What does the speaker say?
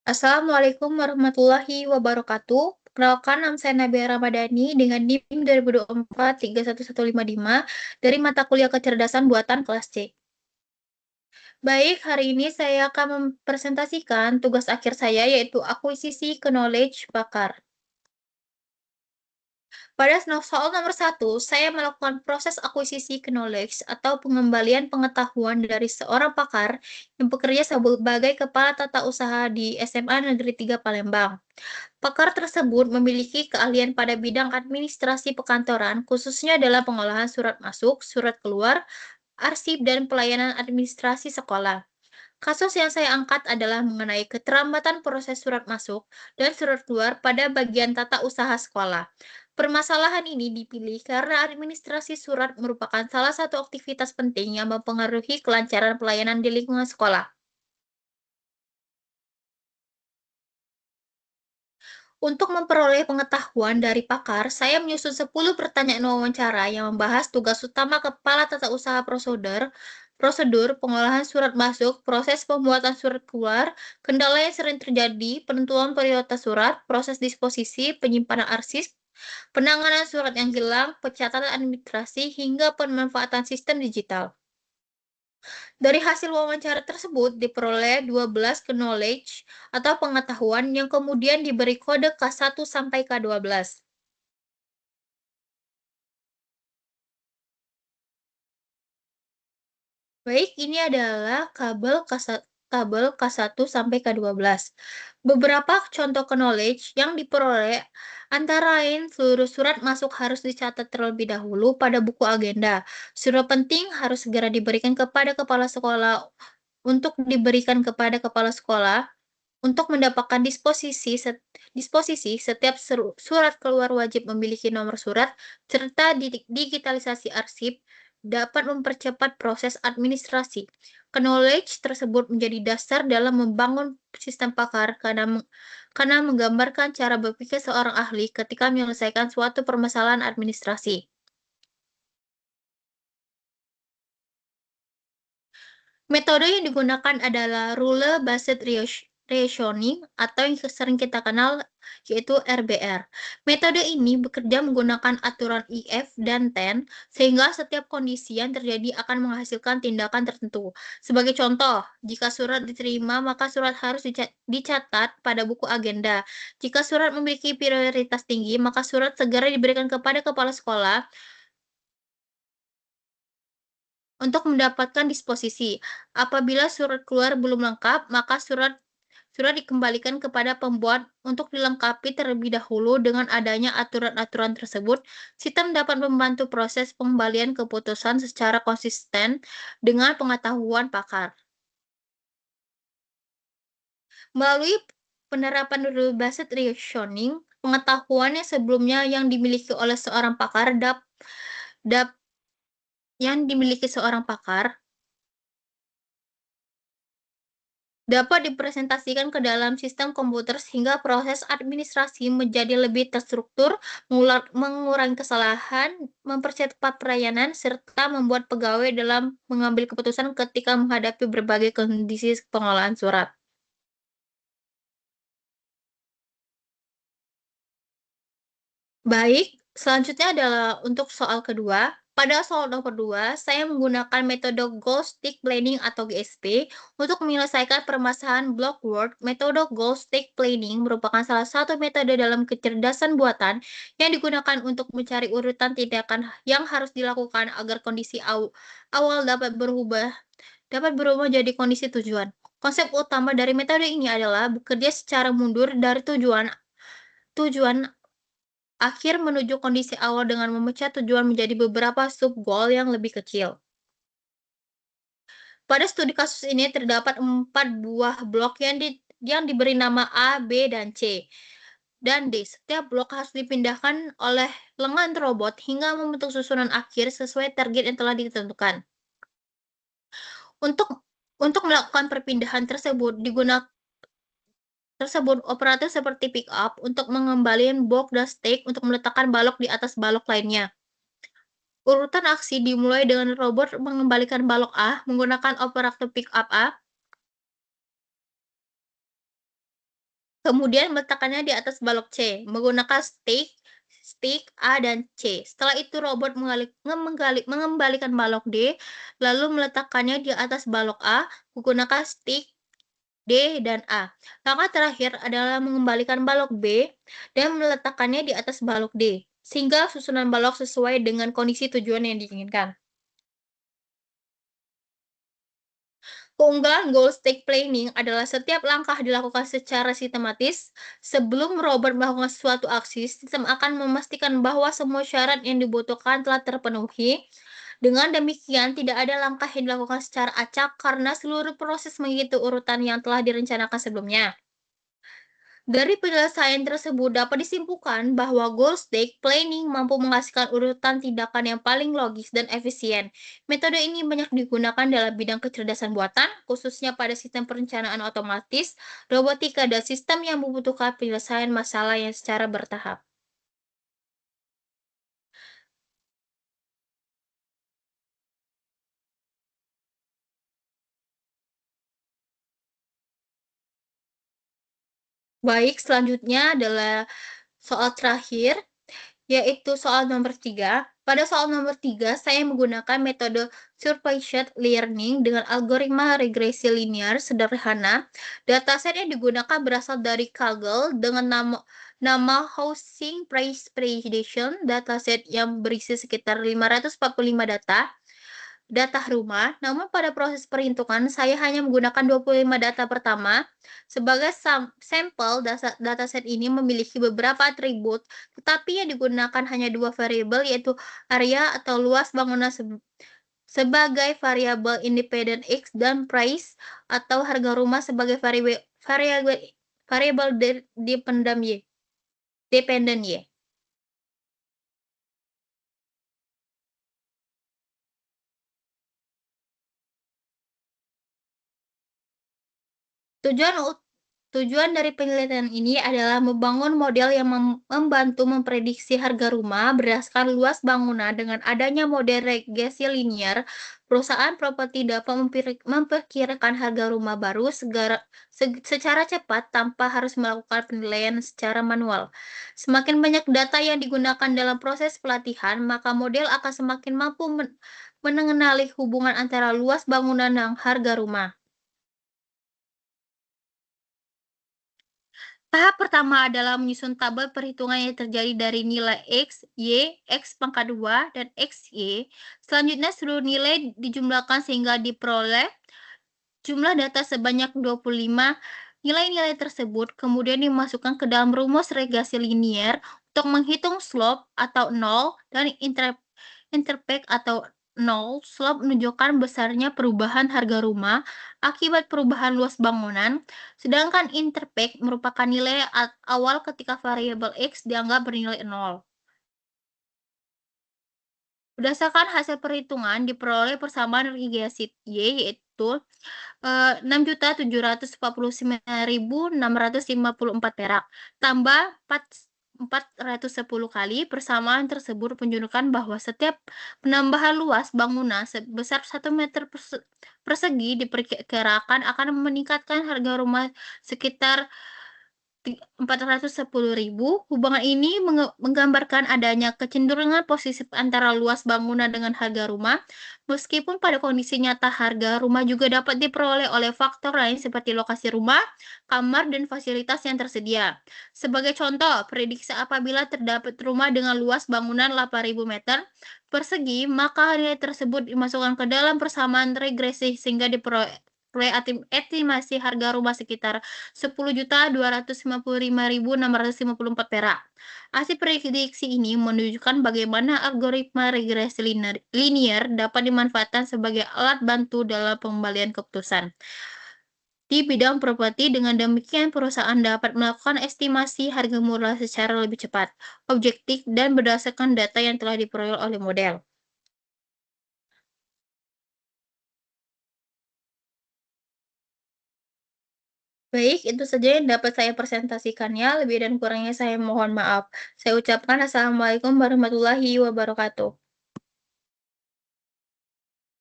Assalamualaikum warahmatullahi wabarakatuh. Perkenalkan, nama saya Nabila Ramadhani dengan NIM 2024 31155 dari mata kuliah kecerdasan buatan kelas C. Baik, hari ini saya akan mempresentasikan tugas akhir saya yaitu akuisisi knowledge pakar. Pada soal nomor 1, saya melakukan proses akuisisi knowledge atau pengembalian pengetahuan dari seorang pakar yang bekerja sebagai kepala tata usaha di SMA Negeri 3 Palembang. Pakar tersebut memiliki keahlian pada bidang administrasi perkantoran, khususnya dalam pengolahan surat masuk, surat keluar, arsip, dan pelayanan administrasi sekolah. Kasus yang saya angkat adalah mengenai keterlambatan proses surat masuk dan surat keluar pada bagian tata usaha sekolah. Permasalahan ini dipilih karena administrasi surat merupakan salah satu aktivitas penting yang mempengaruhi kelancaran pelayanan di lingkungan sekolah. Untuk memperoleh pengetahuan dari pakar, saya menyusun 10 pertanyaan wawancara yang membahas tugas utama kepala tata usaha prosedur pengolahan surat masuk, proses pembuatan surat keluar, kendala yang sering terjadi, penentuan prioritas surat, proses disposisi, penyimpanan arsip, penanganan surat yang hilang, pencatatan administrasi, hingga pemanfaatan sistem digital. Dari hasil wawancara tersebut diperoleh 12 knowledge atau pengetahuan yang kemudian diberi kode K1 sampai K12. Baik, ini adalah kabel K1 sampai K12. Beberapa contoh knowledge yang diperoleh antara lain seluruh surat masuk harus dicatat terlebih dahulu pada buku agenda. Surat penting harus segera diberikan kepada kepala sekolah untuk diberikan kepada kepala sekolah. Untuk mendapatkan disposisi, setiap surat keluar wajib memiliki nomor surat, serta digitalisasi arsip dapat mempercepat proses administrasi. Knowledge tersebut menjadi dasar dalam membangun sistem pakar karena menggambarkan cara berpikir seorang ahli ketika menyelesaikan suatu permasalahan administrasi. Metode yang digunakan adalah Rule-Based Reasoning atau yang sering kita kenal yaitu RBR. Metode ini bekerja menggunakan aturan if dan then, sehingga setiap kondisi yang terjadi akan menghasilkan tindakan tertentu. Sebagai contoh, jika surat diterima, maka surat harus dicatat pada buku agenda. Jika surat memiliki prioritas tinggi, maka surat segera diberikan kepada kepala sekolah untuk mendapatkan disposisi. Apabila surat keluar belum lengkap, maka surat surat dikembalikan kepada pembuat untuk dilengkapi terlebih dahulu. Dengan adanya aturan-aturan tersebut, sistem dapat membantu proses pengembalian keputusan secara konsisten dengan pengetahuan pakar. Melalui penerapan rule-based reasoning, pengetahuan yang sebelumnya yang dimiliki oleh seorang pakar dap, yang dimiliki seorang pakar dapat dipresentasikan ke dalam sistem komputer sehingga proses administrasi menjadi lebih terstruktur, mengurangi kesalahan, mempercepat pelayanan, serta membuat pegawai dalam mengambil keputusan ketika menghadapi berbagai kondisi pengolahan surat. Baik, selanjutnya adalah untuk soal kedua. Pada soal nomor 2, saya menggunakan metode Goal Stick Planning atau GSP untuk menyelesaikan permasalahan block word. Metode Goal Stick Planning merupakan salah satu metode dalam kecerdasan buatan yang digunakan untuk mencari urutan tindakan yang harus dilakukan agar kondisi awal dapat berubah jadi kondisi tujuan. Konsep utama dari metode ini adalah bekerja secara mundur dari tujuan tujuan akhir menuju kondisi awal dengan memecah tujuan menjadi beberapa sub-goal yang lebih kecil. Pada studi kasus ini terdapat 4 buah blok yang diberi nama A, B, dan C. Dan D. Setiap blok harus dipindahkan oleh lengan robot hingga membentuk susunan akhir sesuai target yang telah ditentukan. Untuk untuk melakukan perpindahan operator seperti pick up untuk mengembalikan blok dan stack untuk meletakkan balok di atas balok lainnya. Urutan aksi dimulai dengan robot mengembalikan balok A menggunakan operator pick up A. Kemudian meletakkannya di atas balok C menggunakan stick A dan C. Setelah itu robot mengembalikan balok D, lalu meletakkannya di atas balok A menggunakan stick D dan A. Langkah terakhir adalah mengembalikan balok B dan meletakkannya di atas balok D, sehingga susunan balok sesuai dengan kondisi tujuan yang diinginkan. Keunggulan goal stick planning adalah setiap langkah dilakukan secara sistematis. Sebelum robot melakukan suatu aksi, sistem akan memastikan bahwa semua syarat yang dibutuhkan telah terpenuhi. Dengan demikian, tidak ada langkah yang dilakukan secara acak karena seluruh proses mengikuti urutan yang telah direncanakan sebelumnya. Dari penyelesaian tersebut dapat disimpulkan bahwa goal stake planning mampu menghasilkan urutan tindakan yang paling logis dan efisien. Metode ini banyak digunakan dalam bidang kecerdasan buatan, khususnya pada sistem perencanaan otomatis, robotika, dan sistem yang membutuhkan penyelesaian masalah yang secara bertahap. Baik, selanjutnya adalah soal terakhir, yaitu soal nomor 3. Pada soal nomor 3, saya menggunakan metode Supervised Learning dengan algoritma regresi linear sederhana. Dataset yang digunakan berasal dari Kaggle dengan nama Housing Price Prediction, dataset yang berisi sekitar 545 data rumah, namun pada proses perhitungan saya hanya menggunakan 25 data pertama. Sebagai sampel, dataset ini memiliki beberapa atribut, tetapi yang digunakan hanya dua variabel, yaitu area atau luas bangunan sebagai variabel independen X dan price atau harga rumah sebagai variabel variabel dependen Y. Tujuan Tujuan dari penelitian ini adalah membangun model yang membantu memprediksi harga rumah berdasarkan luas bangunan. Dengan adanya model regresi linear, perusahaan properti dapat memperkirakan harga rumah baru secara cepat tanpa harus melakukan penilaian secara manual. Semakin banyak data yang digunakan dalam proses pelatihan, maka model akan semakin mampu mengenali hubungan antara luas bangunan dan harga rumah. Tahap pertama adalah menyusun tabel perhitungan yang terjadi dari nilai X, Y, X pangkat 2, dan XY. Selanjutnya, seluruh nilai dijumlahkan sehingga diperoleh jumlah data sebanyak 25. Nilai-nilai tersebut kemudian dimasukkan ke dalam rumus regresi linear untuk menghitung slope atau nol dan intercept atau nol. Slope menunjukkan besarnya perubahan harga rumah akibat perubahan luas bangunan, sedangkan intercept merupakan nilai awal ketika variabel X dianggap bernilai nol. Berdasarkan hasil perhitungan, diperoleh persamaan regresi Y, yaitu 6.749.654 perak, tambah 410 kali. Persamaan tersebut menunjukkan bahwa setiap penambahan luas bangunan sebesar 1 meter persegi diperkirakan akan meningkatkan harga rumah sekitar 410.000. Hubungan ini menggambarkan adanya kecenderungan positif antara luas bangunan dengan harga rumah, meskipun pada kondisi nyata harga rumah juga dapat diperoleh oleh faktor lain seperti lokasi rumah, kamar, dan fasilitas yang tersedia. Sebagai contoh, prediksi apabila terdapat rumah dengan luas bangunan 8.000 meter persegi, maka nilai tersebut dimasukkan ke dalam persamaan regresi sehingga diperoleh estimasi harga rumah sekitar 10.255.654 perak. Hasil prediksi ini menunjukkan bagaimana algoritma regresi linear dapat dimanfaatkan sebagai alat bantu dalam pengembalian keputusan di bidang properti. Dengan demikian, perusahaan dapat melakukan estimasi harga murah secara lebih cepat, objektif, dan berdasarkan data yang telah diperoleh oleh model. Baik, itu saja yang dapat saya presentasikannya. Lebih dan kurangnya saya mohon maaf. Saya ucapkan assalamualaikum warahmatullahi wabarakatuh.